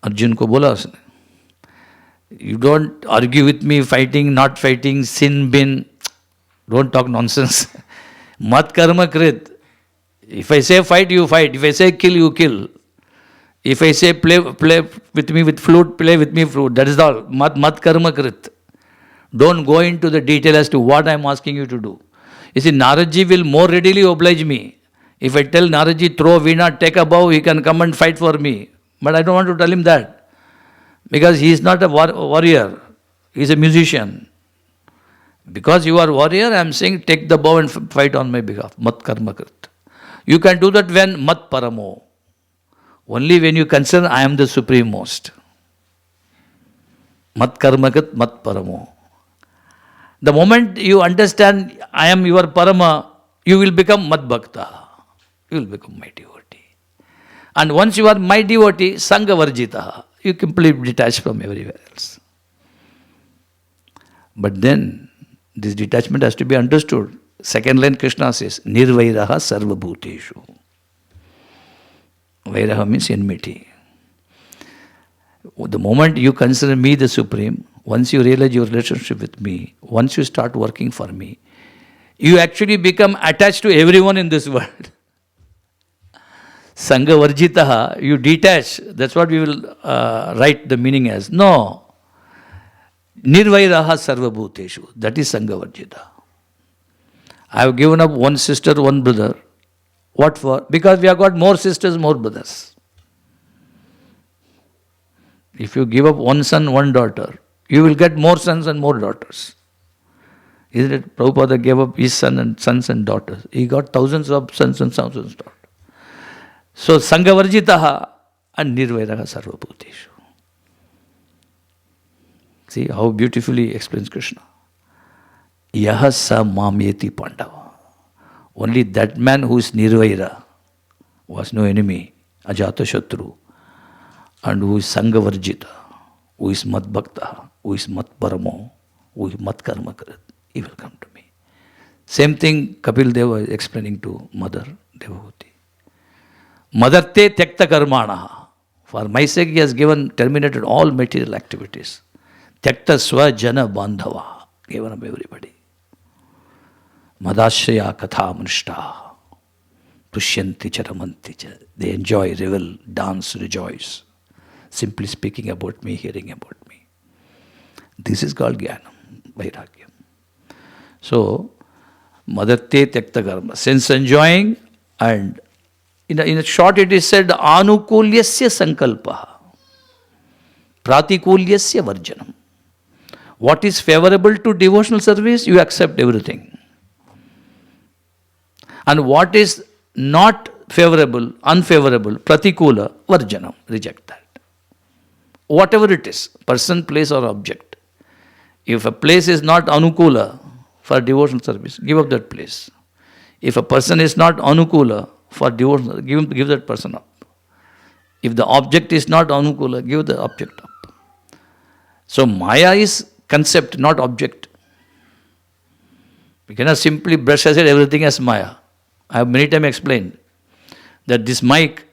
Arjun ko bola usne. You don't argue with me, fighting, not fighting, sin, bin. Don't talk nonsense. Mat karma krit. If I say fight, you fight. If I say kill, you kill. If I say play with me with flute, play with me flute. That is all. Mat karma krit. Don't go into the detail as to what I am asking you to do. You see, Naradji will more readily oblige me. If I tell Naradji, throw veena, take a bow, he can come and fight for me. But I don't want to tell him that. Because he is not a warrior. He is a musician. Because you are warrior, I am saying take the bow and fight on my behalf. Mat karma krit. You can do that when mat paramo. Only when you consider I am the supreme most. Mat karma krit, mat paramo. The moment you understand I am your parama, you will become mat bhakta. You will become my devotee. And once you are my devotee, sangha varjita, you completely detach from everywhere else. But then, this detachment has to be understood. Second line Krishna says, Nirvairaha sarva bhuteshu. Vairaha means enmity. The moment you consider me the supreme, once you realize your relationship with me, once you start working for me, you actually become attached to everyone in this world. Sangha varjitaha, you detach. That's what we will write the meaning as. No. Nirvairaha sarvabhuteshu. That is Sangha varjita. I have given up one sister, one brother. What for? Because we have got more sisters, more brothers. If you give up one son, one daughter, you will get more sons and more daughters. Isn't it? Prabhupada gave up his sons and daughters. He got thousands of sons and thousands of daughters. So, Sanghavarjitaha and Nirvairaha Sarvabhuteshu. See how beautifully explains Krishna. Yaha sa mamyeti Pandava. Only that man who is Nirvaira, who has no enemy, Ajatashatru, and who is Sanghavarjita, who is Mat Bhakta, who is Mat Paramo, who is Mat Karma Karat, he will come to me. Same thing Kapil Deva is explaining to Mother Devahuti. Madarte Tyakta Karmanaha. For my sake, he has terminated all material activities. Tyakta Swa Jana Bandhava. Given up everybody. Madashraya Katha Manishta. Tushyanti Charamanti cha. They enjoy, revel, dance, rejoice. Simply speaking about me, hearing about me. This is called Jnanam, Vairagyam. So, Madarte Tyakta Karma. Sense enjoying, and in a short it is said, Anukulyasya Sankalpaha. Pratikulyasya Varjanam. What is favorable to devotional service, you accept everything. And what is not favorable, unfavorable, pratikula, varjanam, reject that. Whatever it is, person, place or object. If a place is not anukula for devotional service, give up that place. If a person is not anukula for devotional, give that person up. If the object is not anukula, give the object up. So Maya is concept, not object. We cannot simply brush aside everything as Maya. I have many times explained that this mic,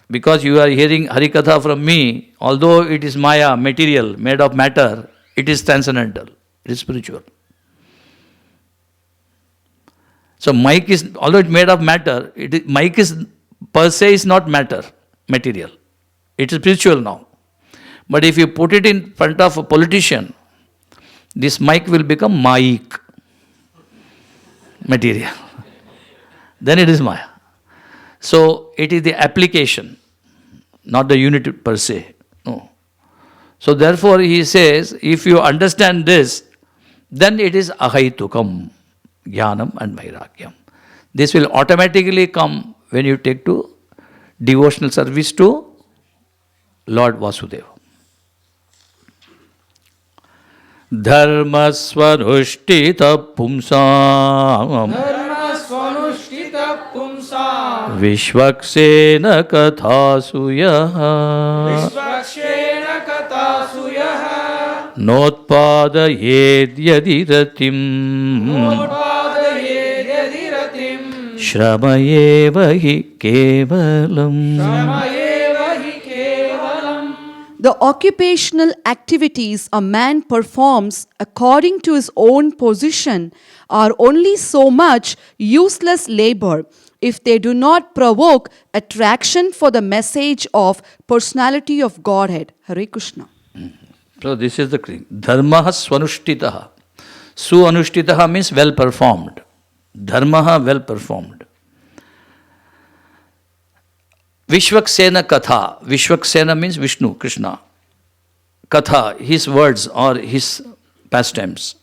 because you are hearing Harikatha from me, although it is Maya, material, made of matter, it is transcendental, it is spiritual. So mic is, although it is made of matter, mic is per se is not matter, material. It is spiritual now. But if you put it in front of a politician, this mic will become mic, material. Then it is Maya. So it is the application, not the unit per se. No. So therefore he says, if you understand this, then it is ahaitukam, jnanam and vairagyam. This will automatically come when you take to devotional service to Lord Vasudeva. Dharma swanushthita pumsam Dharma swanushthita pumsam Vishvaksena kathasuyaha Vishvakshena kathasuyaha Notpadayed yadiratim Notpadayed yadiratim Shramayeva hi kevalam. Shramayeva hi kevalam. The occupational activities a man performs according to his own position are only so much useless labor if they do not provoke attraction for the message of personality of Godhead. Hare Krishna. So this is the thing. Dharma swanushtitaha. Suanushtitaha means well performed. Dharma well performed. Vishvaksena Katha. Vishvaksena means Vishnu, Krishna. Katha, his words or his pastimes.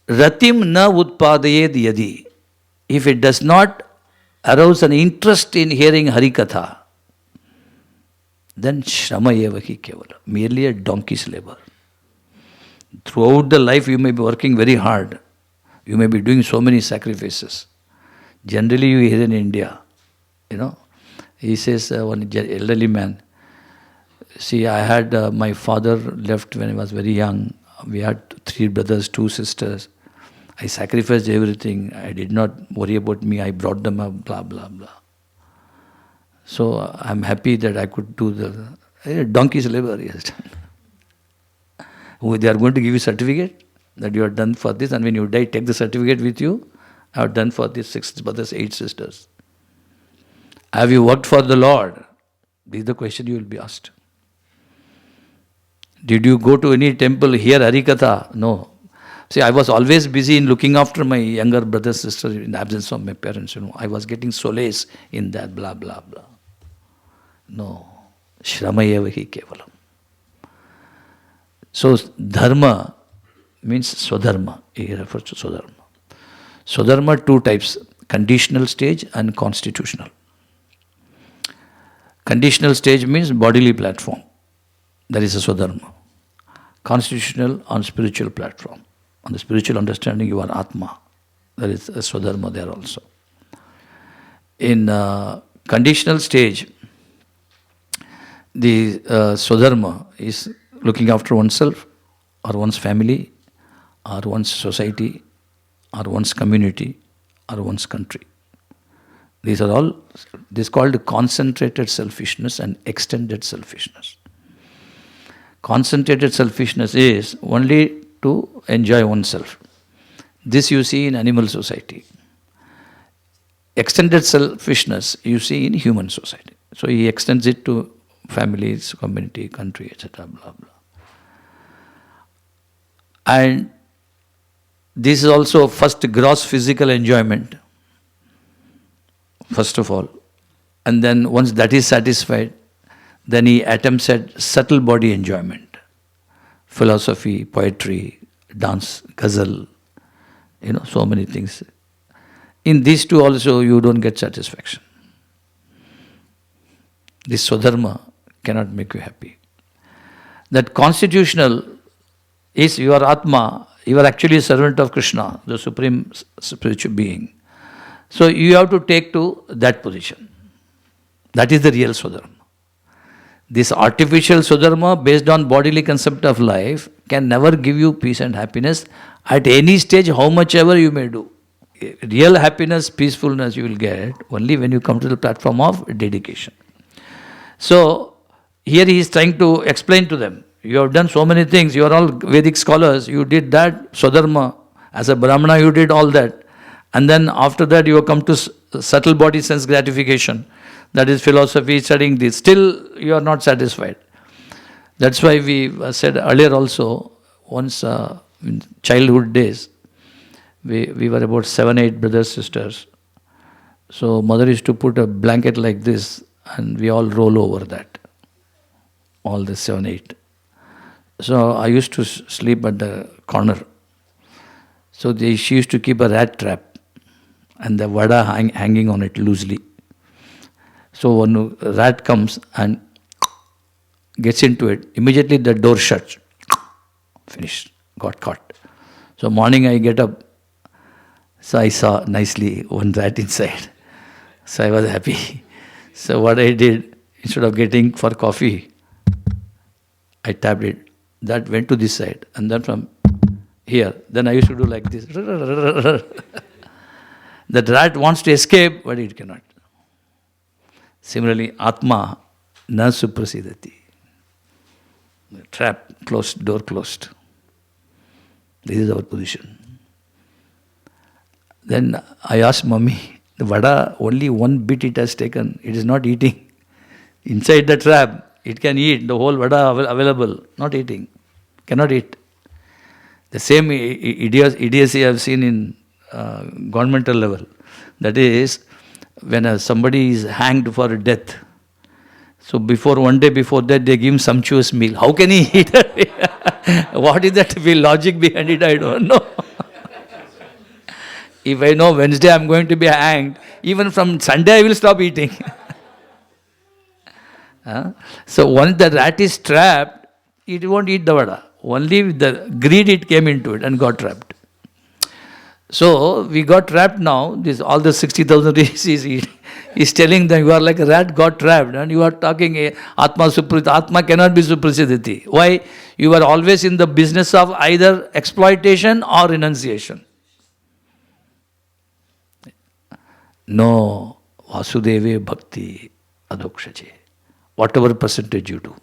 Ratim na utpadayed yadi. If it does not arouse an interest in hearing Harikatha, then Shramayeva hi kevala. Merely a donkey's labor. Throughout the life you may be working very hard. You may be doing so many sacrifices. Generally you hear in India, he says, one elderly man, see, I had my father left when I was very young. We had 3 brothers, 2 sisters. I sacrificed everything. I did not worry about me. I brought them up, blah, blah, blah. So I'm happy that I could do the donkey's labor. Yes. They are going to give you certificate that you are done for this, and when you die, take the certificate with you. I have done for these 6 brothers, 8 sisters. Have you worked for the Lord? This is the question you will be asked. Did you go to any temple, hear Harikatha? No. See, I was always busy in looking after my younger brothers, sisters in the absence of my parents. I was getting solace in that, blah, blah, blah. No. Shramayeva hi kevalam. So, dharma means swadharma. He refers to swadharma. Swadharma, 2 types, conditional stage and constitutional. Conditional stage means bodily platform. That is a swadharma. Constitutional on spiritual platform. On the spiritual understanding, you are Atma. There is a swadharma there also. In conditional stage, the swadharma is looking after oneself or one's family or one's society or one's community or one's country. These are all, this is called concentrated selfishness and extended selfishness. Concentrated selfishness is only to enjoy oneself. This you see in animal society. Extended selfishness you see in human society. So he extends it to families, community, country, etc. Blah, blah. And this is also first gross physical enjoyment, first of all. And then once that is satisfied, then he attempts at subtle body enjoyment. Philosophy, poetry, dance, ghazal, so many things. In these 2 also you don't get satisfaction. This swadharma cannot make you happy. That constitutional is your Atma, you are actually a servant of Krishna, the supreme spiritual being. So you have to take to that position. That is the real swadharma. This artificial swadharma based on bodily concept of life can never give you peace and happiness at any stage, how much ever you may do. Real happiness, peacefulness you will get only when you come to the platform of dedication. So here he is trying to explain to them, you have done so many things, you are all Vedic scholars, you did that, swadharma, as a Brahmana you did all that. And then after that you have come to subtle body sense gratification. That is philosophy, studying this. Still you are not satisfied. That's why we said earlier also, once in childhood days, we were about 7, 8 brothers, sisters. So mother used to put a blanket like this and we all roll over that. All the 7, 8. So I used to sleep at the corner. So she used to keep a rat trap and the vada hanging on it loosely. So when a rat comes and gets into it, immediately the door shuts. Finished. Got caught. So morning I get up. So I saw nicely one rat inside. So I was happy. So what I did, instead of getting for coffee, I tapped it. That went to this side. And then from here, then I used to do like this. That rat wants to escape, but it cannot. Similarly, Atma na suprasidati. Trap, closed, door closed. This is our position. Then I asked Mummy, the vada, only one bit it has taken. It is not eating. Inside the trap, it can eat. The whole vada available. Not eating. Cannot eat. The same idiocy I have seen in governmental level. That is, when somebody is hanged for death, so one day before that, they give him sumptuous meal. How can he eat it? What is that logic behind it? I don't know. If I know Wednesday I am going to be hanged, even from Sunday I will stop eating. So once the rat is trapped, it won't eat the vada. Only with the greed it came into it and got trapped. So we got trapped now. All the 60,000 rishis is telling them, you are like a rat got trapped and you are talking Atma Suprasidati. Atma cannot be Suprasidati. Why? You are always in the business of either exploitation or renunciation. No, Vasudeve Bhakti Adhokshache. Whatever percentage you do.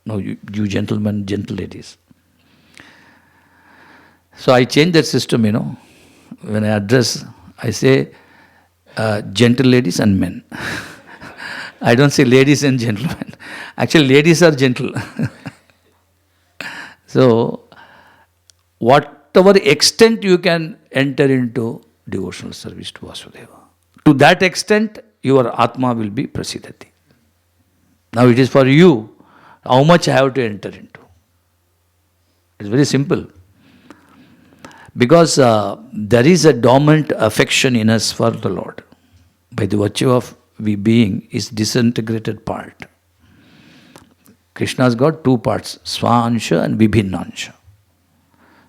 No, you gentlemen, gentle ladies. So I changed that system, When I address, I say gentle ladies and men. I don't say ladies and gentlemen. Actually, ladies are gentle. So, whatever extent you can enter into devotional service to Vasudeva, to that extent, your Atma will be Prasidhati. Now it is for you, how much I have to enter into. It's very simple. Because there is a dormant affection in us for the Lord. By the virtue of we being is disintegrated part. Krishna has got two parts, Swansha and Vibhinnansha.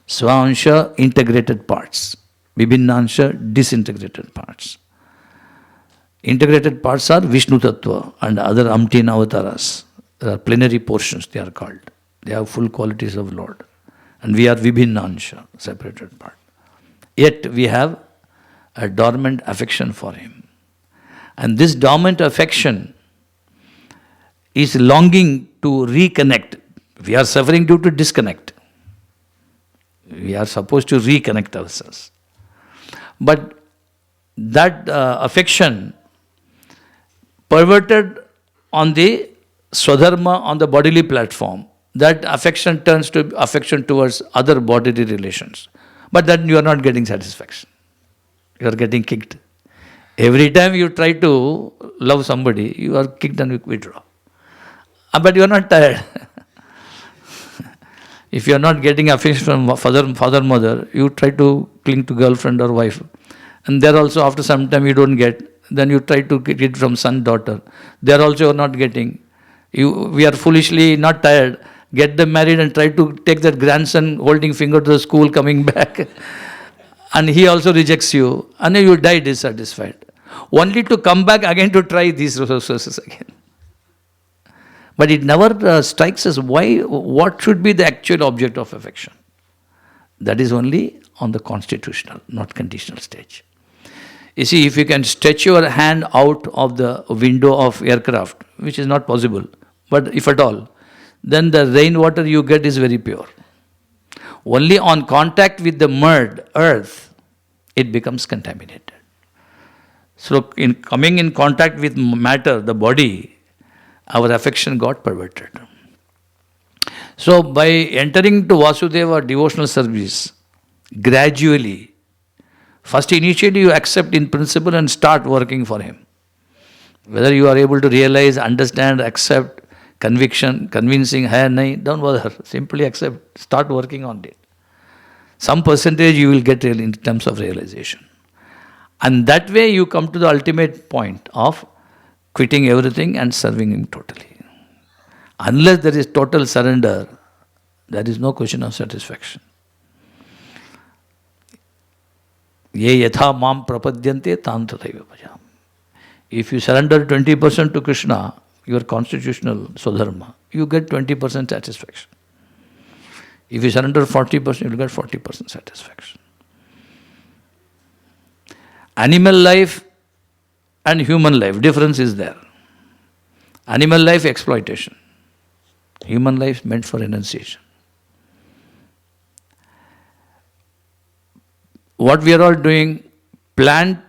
Swansha, integrated parts. Vibhinnansha, disintegrated parts. Integrated parts are Vishnu Tattva and other umpteen avatars. There are plenary portions, they are called. They have full qualities of Lord. And we are Vibhinnansha, separated part. Yet we have a dormant affection for Him. And this dormant affection is longing to reconnect. We are suffering due to disconnect. We are supposed to reconnect ourselves. But that affection perverted on the Swadharma, on the bodily platform, that affection turns to affection towards other bodily relations. But then you are not getting satisfaction. You are getting kicked. Every time you try to love somebody, you are kicked and you withdraw. But you are not tired. If you are not getting affection from father, mother, you try to cling to girlfriend or wife. And there also after some time you don't get. Then you try to get it from son, daughter. There also you are not getting. We are foolishly not tired. Get them married and try to take that grandson holding finger to the school coming back. And he also rejects you. And you die dissatisfied. Only to come back again to try these resources again. But it never strikes us what should be the actual object of affection. That is only on the constitutional, not conditional stage. You see, if you can stretch your hand out of the window of aircraft, which is not possible, but if at all, then the rainwater you get is very pure. Only on contact with the mud, earth, it becomes contaminated. So in coming in contact with matter, the body, our affection got perverted. So by entering to Vasudeva devotional service, gradually, first initially you accept in principle and start working for Him. Whether you are able to realize, understand, accept, convincing, hai, nahi, don't bother. Simply accept, start working on it. Some percentage you will get in terms of realization. And that way you come to the ultimate point of quitting everything and serving Him totally. Unless there is total surrender, there is no question of satisfaction. Ye yatha mam prapadyante tam tathaiva bhajam. If you surrender 20% to Krishna, your constitutional swadharma, you get 20% satisfaction. If you surrender 40%, you will get 40% satisfaction. Animal life and human life, difference is there. Animal life, exploitation. Human life meant for renunciation. What we are all doing, plan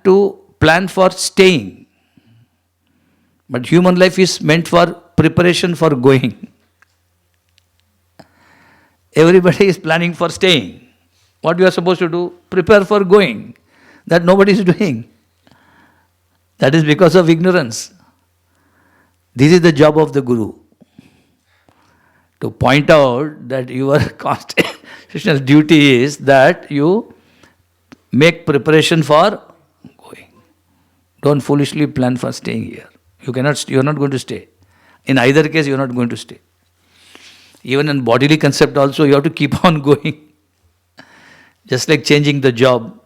for staying. But human life is meant for preparation for going. Everybody is planning for staying. What we are supposed to do? Prepare for going. That nobody is doing. That is because of ignorance. This is the job of the Guru. To point out that your constitutional duty is that you make preparation for going. Don't foolishly plan for staying here. You are not going to stay. In either case, you are not going to stay. Even in bodily concept also, you have to keep on going. Just like changing the job,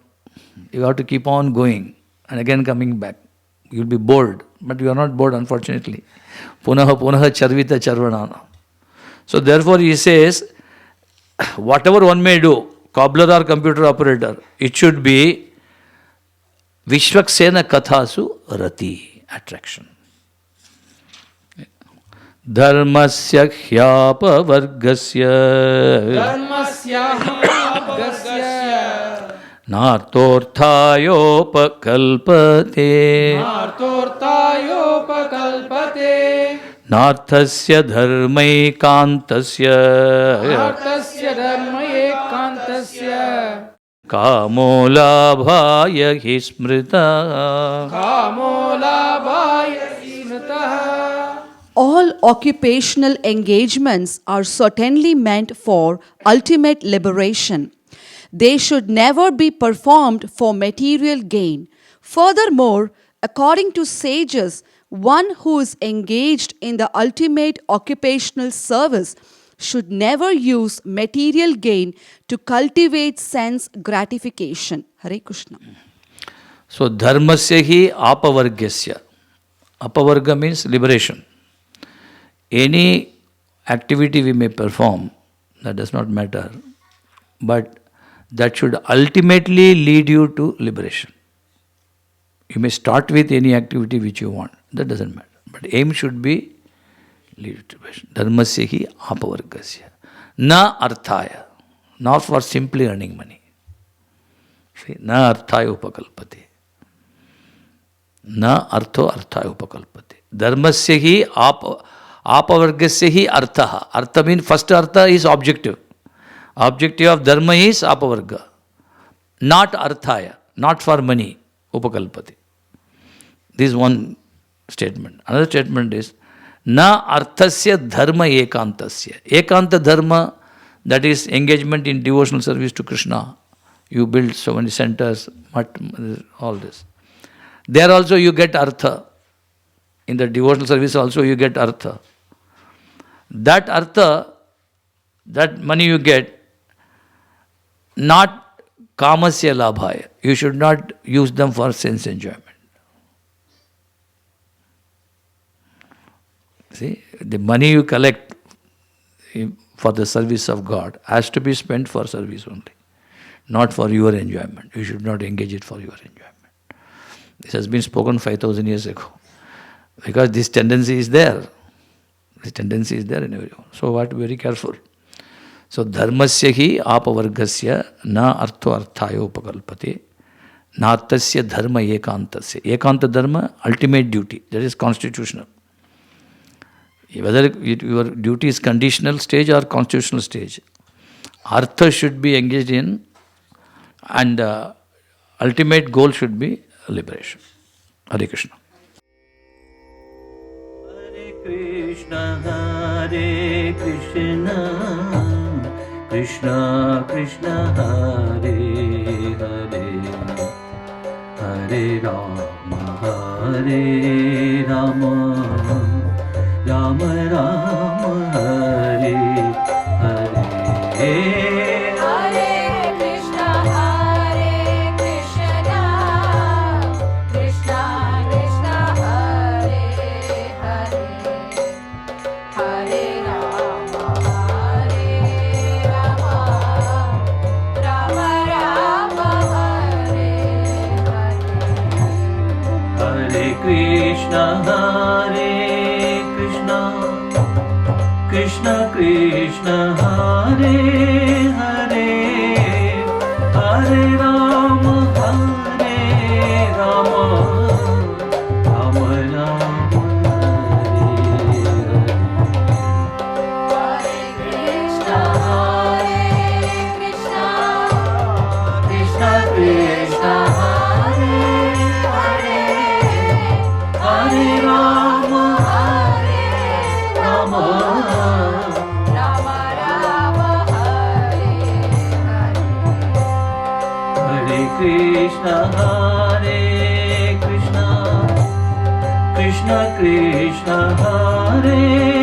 you have to keep on going and again coming back. You will be bored, but you are not bored, unfortunately. Punaha charvita charvanana. So therefore he says, whatever one may do, cobbler or computer operator, it should be Vishwaksena Kathasu Rati, attraction. Dharmasya Hyapa Vargasya Dharmasya Vargasya नार्थोऽर्थायोपकल्पते नार्थोऽर्थायोपकल्पते नार्थस्य धर्मैकान्तस्य नार्थस्य धर्म एकान्तस्य कामो लाभाय हि स्मृतः कामो लाभाय स्मृतः. All occupational engagements are certainly meant for ultimate liberation. They should never be performed for material gain. Furthermore, according to sages, one who is engaged in the ultimate occupational service should never use material gain to cultivate sense gratification. Hare Krishna. So, dharmasya hi apavargasya. Apavarga means liberation. Any activity we may perform, that does not matter, but that should ultimately lead you to liberation. You may start with any activity which you want, that doesn't matter, but aim should be lead to liberation. Dharmasya hi apavargasya. Na arthaya, not for simply earning money. See, na arthaya upakalpate. Na artho arthaya upakalpate. Dharmasya hi apavargasya hi artha. Artha means first artha is objective. Objective of dharma is apavarga. Not arthaya, not for money. Upakalpate. This is one statement. Another statement is na arthasya dharma ekantasya. Ekanta dharma, that is engagement in devotional service to Krishna. You build so many centers, all this. There also you get artha. In the devotional service also you get artha. That artha, that money you get, not kamasya labhaya. You should not use them for sense enjoyment. See, the money you collect for the service of God has to be spent for service only, not for your enjoyment. You should not engage it for your enjoyment. This has been spoken 5,000 years ago. Because this tendency is there. This tendency is there in everyone. So, what very careful. So, dharmasya hi apavargasya na artho arthayo upakalpate natasya dharma ekantasya. Ekanta dharma, ultimate duty. That is constitutional. Whether your duty is conditional stage or constitutional stage, artha should be engaged in, and ultimate goal should be liberation. Hare Krishna. Hare Krishna, Krishna Krishna Hare Hare, Hare Rama Hare Rama, Rama Rama Hare Hare. Krishna Hare Krishna, Krishna Krishna Hare Hare, Hare Rama Hare Rama, Rama Rama Hare Hare. Hare Krishna Hare Krishna, Krishna Krishna Hare Hare, Hare Rama, Hare Rama, Rama Rama Hare Hare. Hare Krishna Hare Krishna, Krishna Krishna Hare